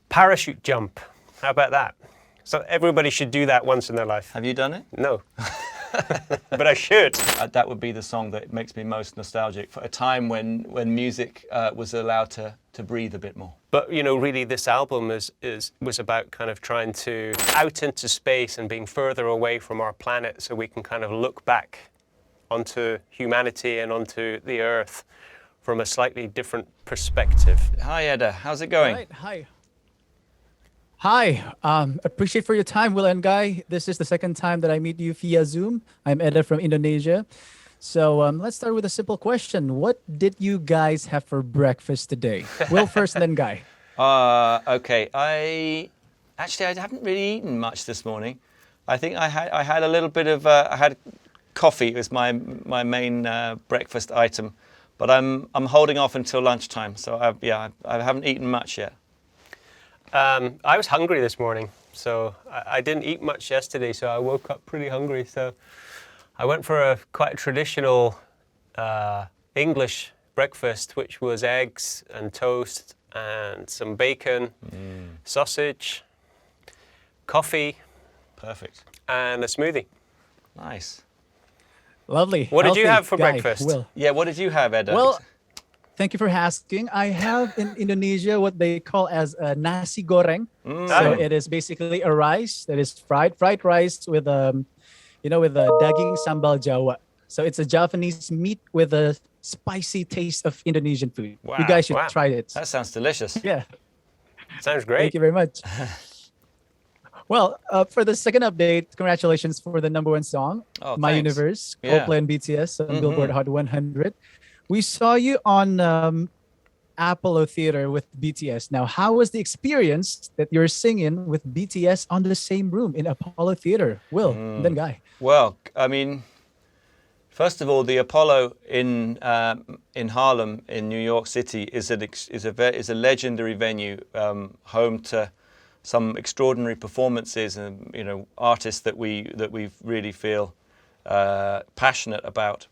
Parachute jump. How about that? So everybody should do that once in their life. Have you done it? No. But I should. That would be the song that makes me most nostalgic for a time when music was allowed to breathe a bit more. But really, this album was about kind of trying to out into space and being further away from our planet, so we can kind of look back onto humanity and onto the Earth from a slightly different perspective. Hi, Eda. How's it going? Right, hi. Hi, appreciate for your time, Will and Guy. This is the second time that I meet you via Zoom. I'm Eda from Indonesia. So let's start with a simple question. What did you guys have for breakfast today? Will first, then Guy. Okay. I haven't really eaten much this morning. I think I had a little bit of I had coffee. It was my main breakfast item, but I'm holding off until lunchtime. So I haven't eaten much yet. I was hungry this morning, so I didn't eat much yesterday, so I woke up pretty hungry. So I went for quite a traditional English breakfast, which was eggs and toast and some bacon, sausage, coffee. Perfect. And a smoothie. Nice. Lovely. What did you have for Guy, breakfast? Will. Yeah, what did you have, Eda? Well, thank you for asking. I have in Indonesia what they call as a nasi goreng. So it is basically a rice that is fried rice with with a daging sambal Jawa. So it's a Japanese meat with a spicy taste of Indonesian food. Wow. You guys should Wow. try it. That sounds delicious. Yeah. Sounds great. Thank you very much. Well, for the second update, congratulations for the #1 song, Oh, My thanks. Universe, Yeah. Coldplay and BTS on Billboard Hot 100. We saw you on Apollo Theater with BTS. Now, how was the experience that you're singing with BTS on the same room in Apollo Theater? Will, then Guy. Well, I mean, first of all, the Apollo in Harlem in New York City is a legendary venue, home to some extraordinary performances and artists that we really feel passionate about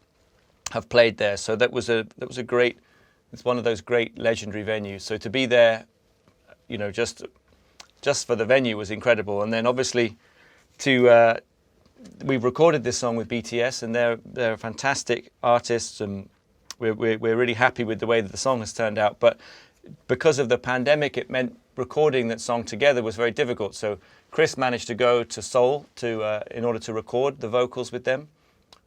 have played there. So that was a great. It's one of those great legendary venues. So to be there, just for the venue was incredible. And then obviously we've recorded this song with BTS, and they're fantastic artists, and we're really happy with the way that the song has turned out. But because of the pandemic, it meant recording that song together was very difficult. So Chris managed to go to Seoul in order to record the vocals with them,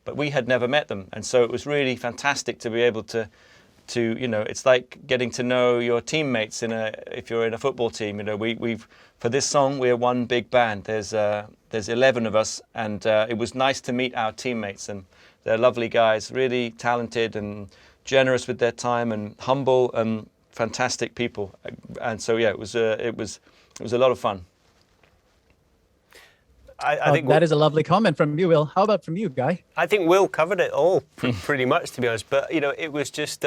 but we had never met them, and so it was really fantastic to be able to it's like getting to know your teammates if you're in a football team. We've for this song we're one big band. There's 11 of us, and it was nice to meet our teammates, and they're lovely guys, really talented and generous with their time and humble and fantastic people. And so it was a lot of fun. I think that is a lovely comment from you, Will. How about from you, Guy? I think Will covered it all pretty much, to be honest. But it was just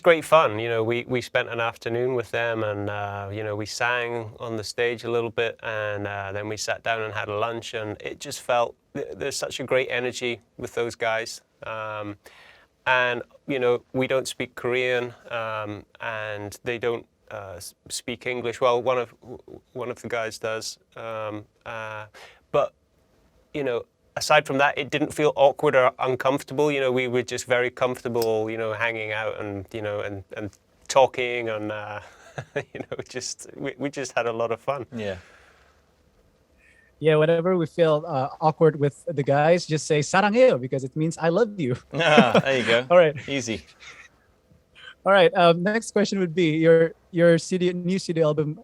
great fun. We spent an afternoon with them, and we sang on the stage a little bit, and then we sat down and had a lunch, and it just felt there's such a great energy with those guys. And we don't speak Korean, and they don't speak English. Well, one of the guys does, but aside from that, it didn't feel awkward or uncomfortable. We were just very comfortable, hanging out and and talking, and we just had a lot of fun. Yeah. Yeah, whenever we feel awkward with the guys, just say "사랑해요" because it means "I love you." There you go. All right. Easy. All right. Next question would be your new studio album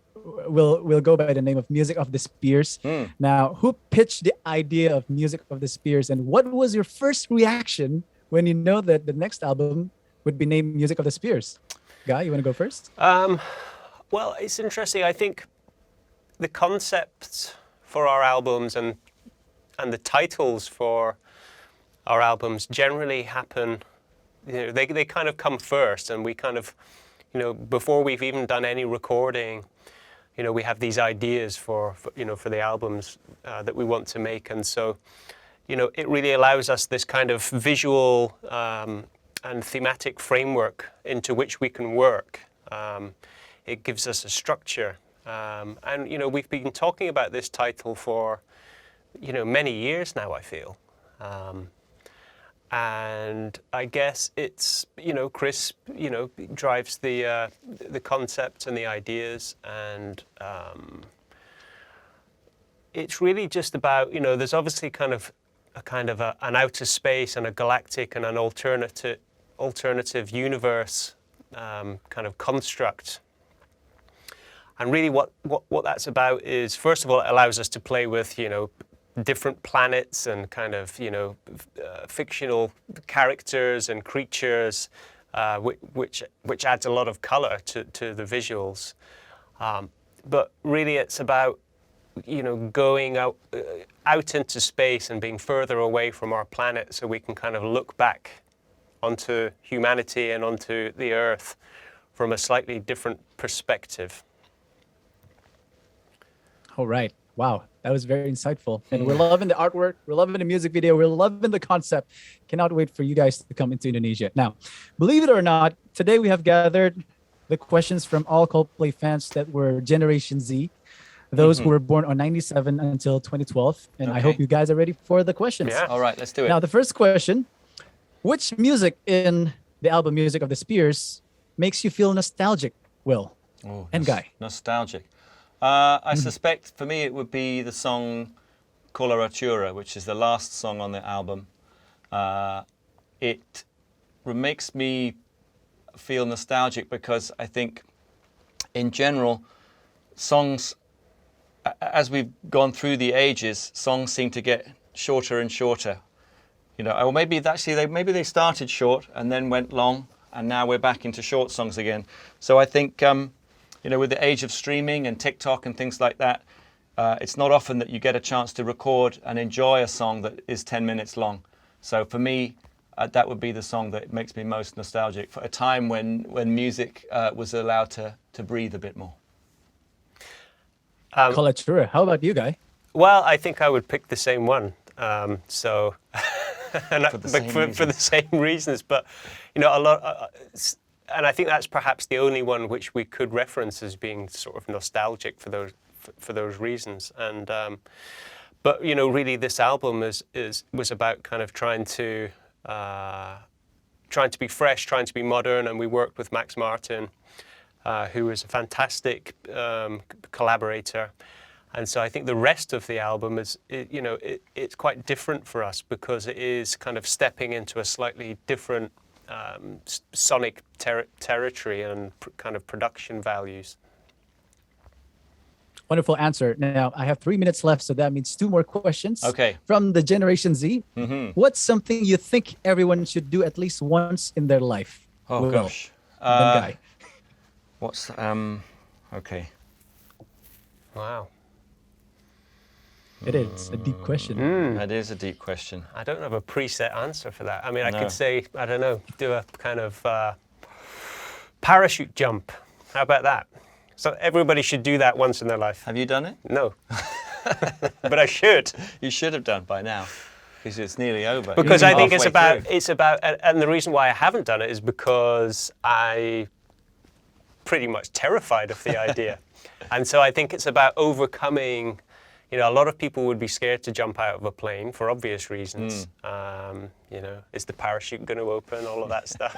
will go by the name of Music of the Spears. Now, who pitched the idea of Music of the Spears, and what was your first reaction when you know that the next album would be named Music of the Spears? Guy, you want to go first? Well, it's interesting. I think the concepts for our albums and the titles for our albums generally happen. They kind of come first, and we kind of, before we've even done any recording, we have these ideas for the albums that we want to make, and so, it really allows us this kind of visual and thematic framework into which we can work. it gives us a structure. And you know, we've been talking about this title for, you know, many years now, I feel. And I guess it's, you know, Chris, you know, drives the concept and the ideas, and it's really just about, you know, there's obviously kind of an outer space and a galactic and an alternative universe kind of construct. And really what that's about is, first of all, it allows us to play with, you know, different planets and kind of, you know, fictional characters and creatures, which adds a lot of color to the visuals. But really it's about, you know, going out into space and being further away from our planet, so we can kind of look back onto humanity and onto the Earth from a slightly different perspective. All right. Wow, that was very insightful. And we're loving the artwork. We're loving the music video. We're loving the concept. Cannot wait for you guys to come into Indonesia. Now, believe it or not, today we have gathered the questions from all Coldplay fans that were Generation Z, those who were born on 97 until 2012. And I hope you guys are ready for the questions. Yeah. All right, let's do it. Now, the first question, which music in the album Music of the Spears makes you feel nostalgic, Will and Guy? Nostalgic. I suspect for me it would be the song Coloratura, which is the last song on the album. It makes me feel nostalgic because I think in general songs, as we've gone through the ages, songs seem to get shorter and shorter. You know, or maybe they started short and then went long, and now we're back into short songs again. So I think you know, with the age of streaming and TikTok and things like that, it's not often that you get a chance to record and enjoy a song that is 10 minutes long. So for me, that would be the song that makes me most nostalgic, for a time when music was allowed to breathe a bit more. Coloratura. How about you, Guy? Well, I think I would pick the same one. So, and For the same reasons. But, you know, and I think that's perhaps the only one which we could reference as being sort of nostalgic for those reasons. And but you know, really, this album was about kind of trying to be fresh, trying to be modern, and we worked with Max Martin, who was a fantastic collaborator. And so I think the rest of the album it's quite different for us, because it is kind of stepping into a slightly different sonic territory and kind of production values. Wonderful answer. Now, I have 3 minutes left, so that means 2 more questions. Okay. From the Generation Z. What's something you think everyone should do at least once in their life? Oh, Will, gosh. then Guy. What's okay. Wow. It is a deep question. That is a deep question. I don't have a preset answer for that. I mean, I No. could say, I don't know, do a kind of parachute jump. How about that? So everybody should do that once in their life. Have you done it? No. But I should. You should have done by now, because it's nearly over. Because You're I think halfway through. it's about, and the reason why I haven't done it is because I pretty much terrified of the idea. And so I think it's about overcoming. You know, a lot of people would be scared to jump out of a plane for obvious reasons. You know, is the parachute going to open? All of that stuff.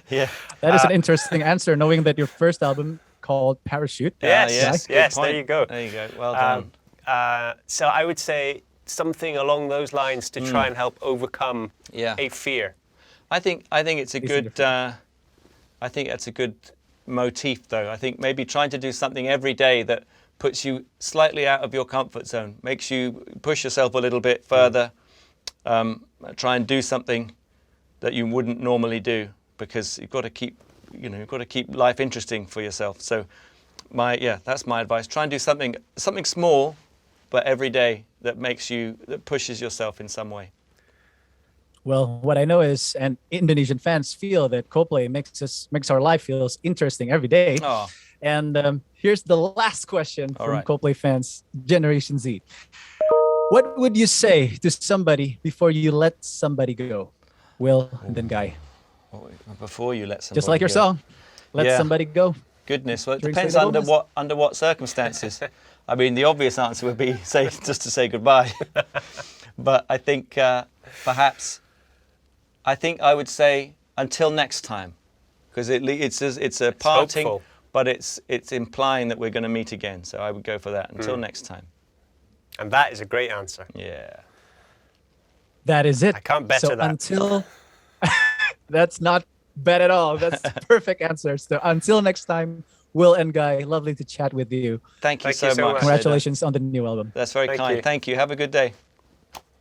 Yeah. That is an interesting answer, knowing that your first album called Parachute. Yes, good yes, point. there you go. There you go. Well done. So I would say something along those lines to try and help overcome Yeah. a fear. I think it's a Easy good. to I think that's a good motif, though. I think maybe trying to do something every day that puts you slightly out of your comfort zone, makes you push yourself a little bit further. Try and do something that you wouldn't normally do, because you've got to keep life interesting for yourself. So, that's my advice. Try and do something small, but every day that pushes yourself in some way. Well, what I know is, and Indonesian fans feel that Coldplay makes our life feels interesting every day. Oh. And here's the last question All from right. Coldplay fans, Generation Z. What would you say to somebody before you let somebody go? Will and then Guy. Before you let somebody Just like your go. song, Let Yeah. Somebody Go. Goodness, well, it Drinks depends with under what circumstances. I mean, the obvious answer would be just to say goodbye. But I think perhaps, I would say until next time, because it's a parting, hopeful. but it's implying that we're going to meet again. So I would go for that. Until next time. And that is a great answer. Yeah. That is it. I can't better so that. Until that's not bad at all. That's perfect answer. So until next time, Will and Guy, lovely to chat with you. Thank you Thank so you so much. much. Congratulations on the new album. That's very Thank kind. you. Thank you. Have a good day.